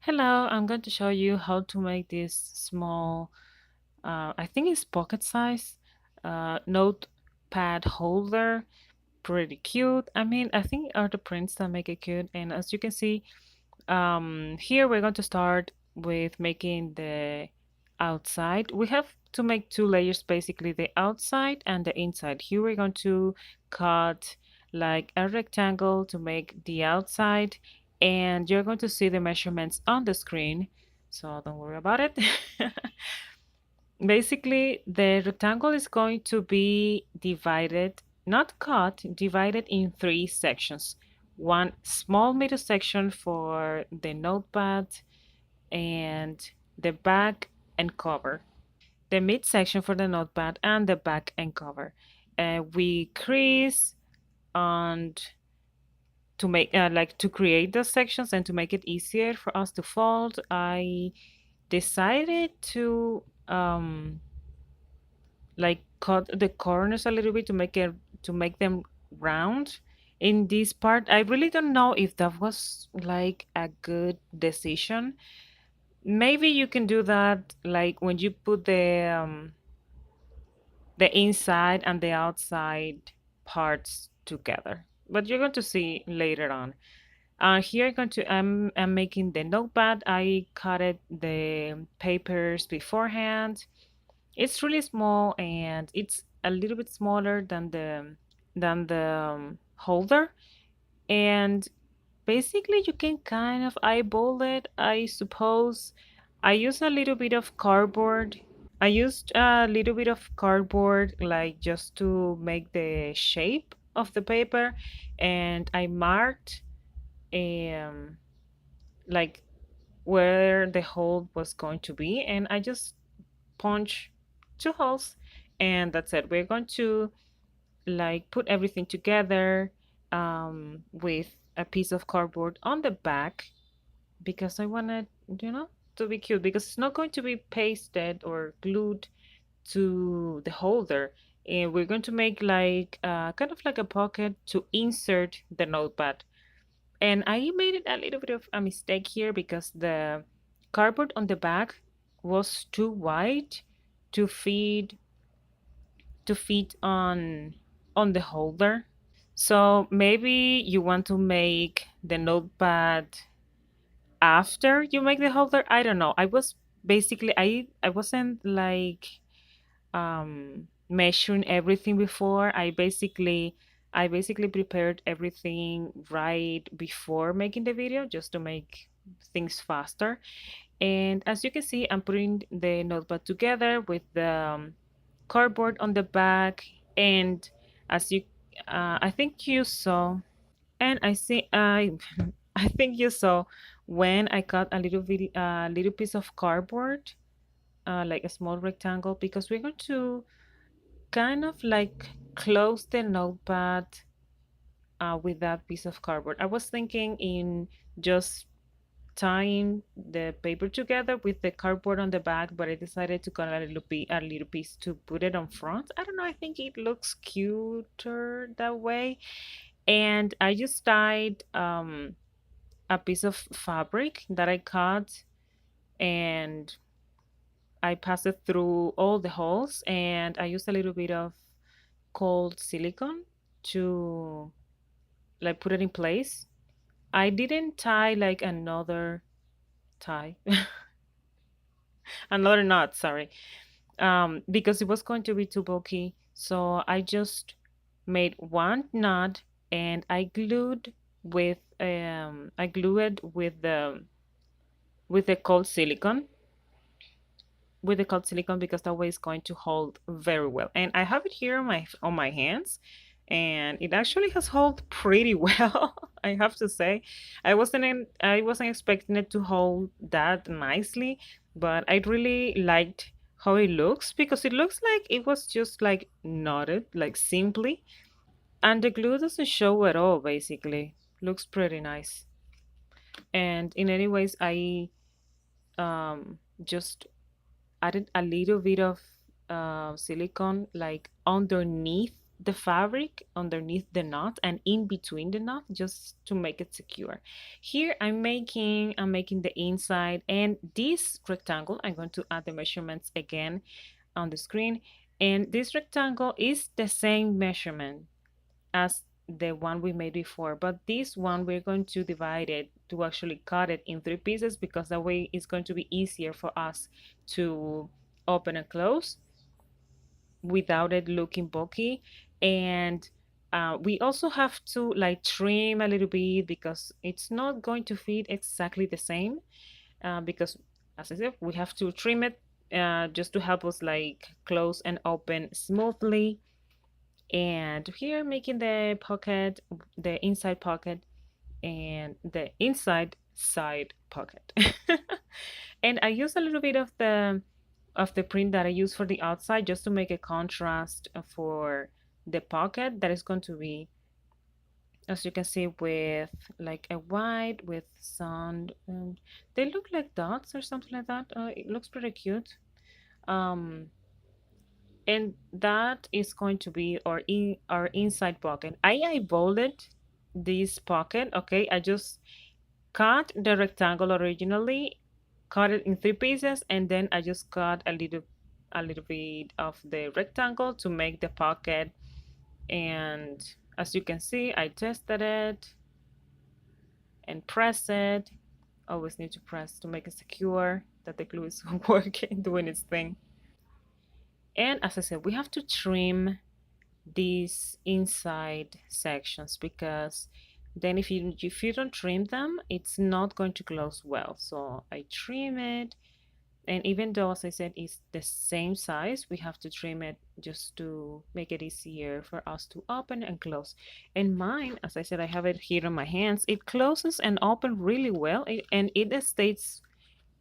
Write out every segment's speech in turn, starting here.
Hello, I'm going to show you how to make this small, I think it's pocket size, notepad holder. Pretty cute. I think are the prints that make it cute. And as you can see, here we're going to start with making the outside. We have to make two layers, basically the outside and the inside. Here we're going to cut like a rectangle to make the outside, and you're going to see the measurements on the screen, so don't worry about it. Basically, the rectangle is going to be divided, not cut, divided in three sections. One small middle section for the notepad and the back and cover. The mid section for the notepad and the back and cover. We crease and to make like to create those sections and to make it easier for us to fold, I decided to like cut the corners a little bit to make them round in this part. I really don't know if that was like a good decision. Maybe you can do that like when you put the inside and the outside parts together, but you're going to see later on. Here I'm making the notepad. I cut it the papers beforehand. It's really small and it's a little bit smaller than the holder. And basically you can kind of eyeball it, I suppose. I use a little bit of cardboard. I used a little bit of cardboard like just to make the shape of the paper, and I marked um like where the hole was going to be, and I just punch two holes, and that's it. We're going to like put everything together with a piece of cardboard on the back because I wanted, to be cute, because it's not going to be pasted or glued to the holder. And we're going to make like kind of like a pocket to insert the notepad. And I made it a little bit of a mistake here because the cardboard on the back was too wide to fit on the holder. So maybe you want to make the notepad after you make the holder. I don't know. I wasn't like measuring everything before. I basically prepared everything right before making the video just to make things faster. And as you can see, I'm putting the notepad together with the cardboard on the back, and as you I think you saw, and I see I I think you saw when I cut a little piece of cardboard, like a small rectangle, because we're going to kind of like close the notepad with that piece of cardboard. I was thinking in just tying the paper together with the cardboard on the back, but I decided to cut a little piece to put it on front. I don't know, I think it looks cuter that way. And I just tied a piece of fabric that I cut, and I passed it through all the holes, and I used a little bit of cold silicone to like put it in place. I didn't tie like another tie, another knot, sorry, because it was going to be too bulky. So I just made one knot, and I glue it with the cold silicone because that way it's going to hold very well. And I have it here on my hands, and it actually has hold pretty well. I have to say, I wasn't expecting it to hold that nicely, but I really liked how it looks because it looks like it was just like knotted, like simply, and the glue doesn't show at all. Basically, looks pretty nice. And in any ways, I just added a little bit of silicone like underneath the fabric underneath the knot and in between the knot just to make it secure. Here I'm making the inside, and this rectangle, I'm going to add the measurements again on the screen. And this rectangle is the same measurement as the one we made before, but this one we're going to divide it to actually cut it in three pieces, because that way it's going to be easier for us to open and close without it looking bulky. And we also have to like trim a little bit because it's not going to fit exactly the same, because as I said, we have to trim it just to help us like close and open smoothly. And here making the pocket, the inside pocket, and the inside side pocket. And I use a little bit of the print that I use for the outside just to make a contrast for the pocket that is going to be, as you can see, with like a white with some they look like dots or something like that. It looks pretty cute. um and that is going to be our inside pocket. I eyeballed this pocket. Okay, I just cut the rectangle originally, cut it in three pieces, and then I just cut a little bit of the rectangle to make the pocket. And as you can see, I tested it and press it. Always need to press to make it secure that the glue is working, doing its thing. And as I said, we have to trim these inside sections, because then if you don't trim them, it's not going to close well. So I trim it, and even though, as I said, it's the same size, we have to trim it just to make it easier for us to open and close. And mine, as I said, I have it here on my hands, it closes and opens really well, and it stays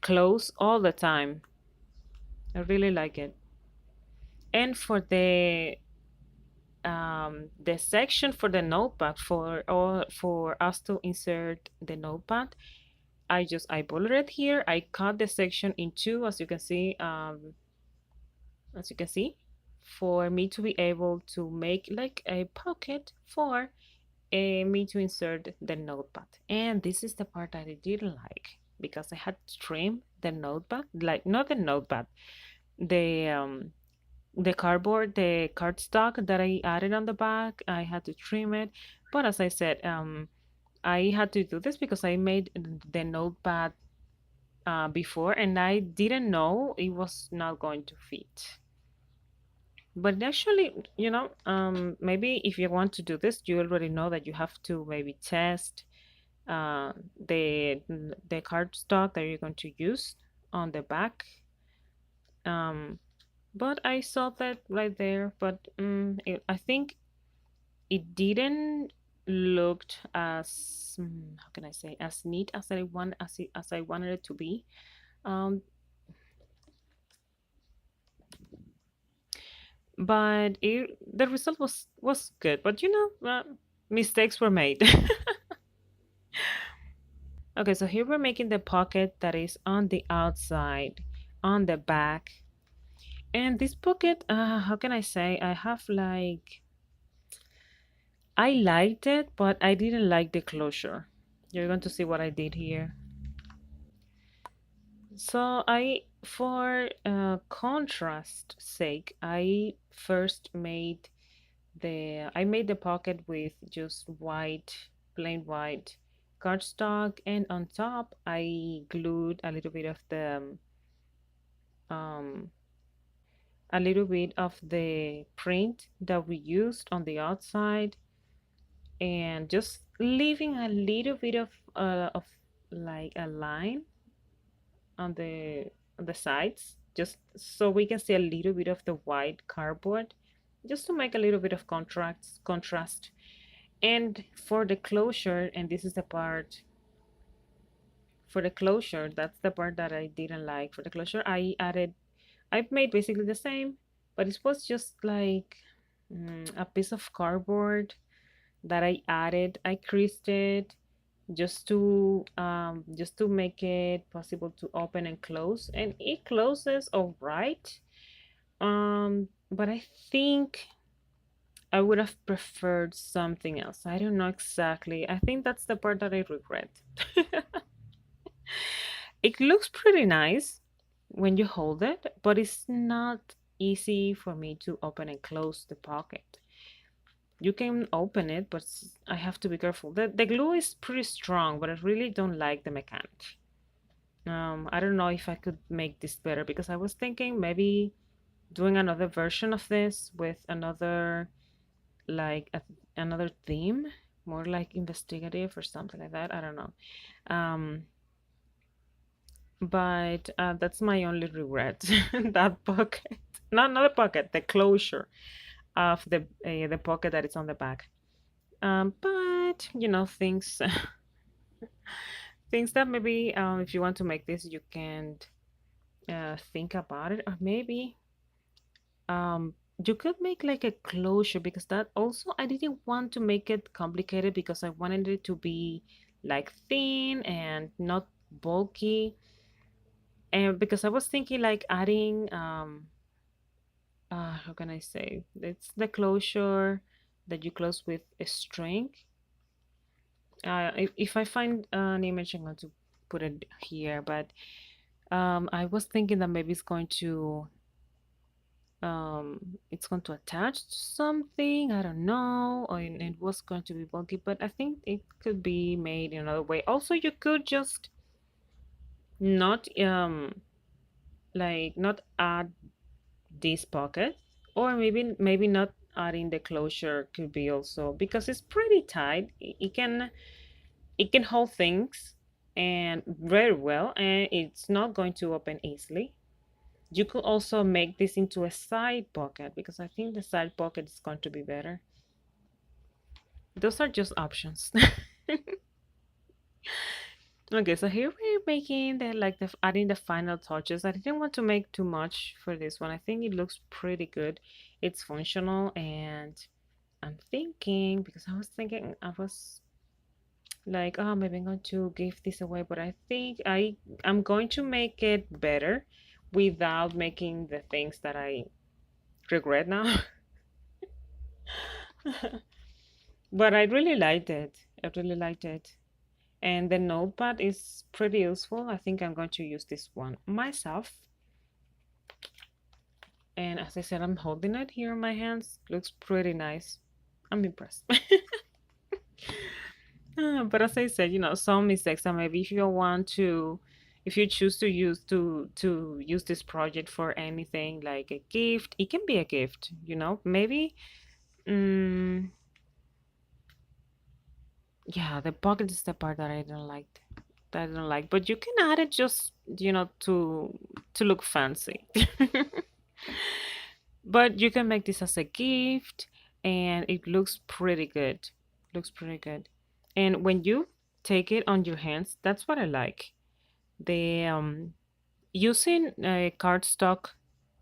closed all the time. I really like it. And for the section for the notepad, for us to insert the notepad, I just eyeballed it here. I cut the section in two, as you can see, for me to be able to make like a pocket for me to insert the notepad. And this is the part that I didn't like, because I had to trim the notepad, like not the notepad, the the cardboard, the cardstock that I added on the back. I had to trim it. But as I said, I had to do this because I made the notepad before, and I didn't know it was not going to fit. But actually, maybe if you want to do this, you already know that you have to maybe test uh, the the cardstock that you're going to use on the back. Um, but I saw that right there. But I think it didn't looked as how can I say, as neat as I wanted it to be. Um, but the result was good. But mistakes were made. Okay, so here we're making the pocket that is on the outside, on the back. And this pocket, how can I say? I liked it, but I didn't like the closure. You're going to see what I did here. So for contrast sake, I made the pocket with just plain white cardstock, and on top I glued um, a little bit of the print that we used on the outside, and just leaving a little bit of like a line on the sides, just so we can see a little bit of the white cardboard, just to make a little bit of contrast. And for the closure, and this is the part for the closure, that's the part that I didn't like. For the closure, I've made basically the same, but it was just like a piece of cardboard that I creased it just to make it possible to open and close, and it closes all right. But I think I would have preferred something else. I don't know exactly. I think that's the part that I regret. It looks pretty nice when you hold it, but it's not easy for me to open and close the pocket. You can open it, but I have to be careful. The glue is pretty strong, but I really don't like the mechanic. I don't know if I could make this better because I was thinking maybe doing another version of this with like another theme, more like investigative or something like that. I don't know. Um, but that's my only regret. That pocket, not the pocket, the closure of the pocket that is on the back. But things things that maybe if you want to make this, you can think about it, or maybe um you could make like a closure because that also I didn't want to make it complicated because I wanted it to be like thin and not bulky, and because I was thinking like adding how can I say, it's the closure that you close with a string. If I find an image, I'm going to put it here, but I was thinking that maybe it's going to attach to something, I don't know, or it was going to be bulky, but I think it could be made in another way. Also, you could just not not add this pocket, or maybe not adding the closure could be also because it's pretty tight. It can hold things and very well, and it's not going to open easily. You could also make this into a side pocket because I think the side pocket is going to be better. Those are just options. Okay, so here we're making the adding the final touches. I didn't want to make too much for this one. I think it looks pretty good. It's functional, and I'm thinking because I was like, oh, maybe I'm going to give this away, but I think I'm going to make it better without making the things that I regret now. But I really liked it. I really liked it. And the notepad is pretty useful. I think I'm going to use this one myself. And as I said, I'm holding it here in my hands. Looks pretty nice. I'm impressed. But as I said, some mistakes, and maybe if you choose to use this project for anything like a gift, it can be a gift. Maybe, mm, yeah, the pocket is the part that I don't like. That I don't like, but you can add it just to look fancy. But you can make this as a gift, and it looks pretty good. Looks pretty good. And when you take it on your hands, that's what I like. The using cardstock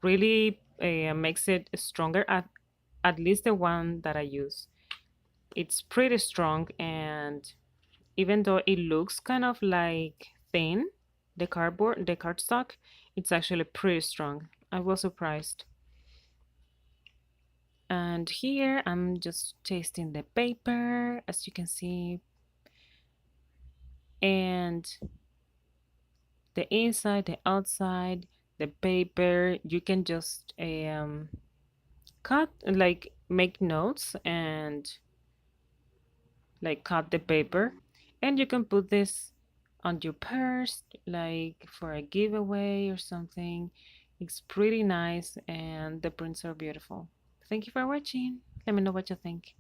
really makes it stronger. At least the one that I use, it's pretty strong, and even though it looks kind of like thin, the cardstock, it's actually pretty strong. I was surprised. And here I'm just tasting the paper, as you can see, and the inside, the outside, the paper. You can just cut, like make notes and like cut the paper, and you can put this on your purse, like for a giveaway or something. It's pretty nice, and the prints are beautiful. Thank you for watching. Let me know what you think.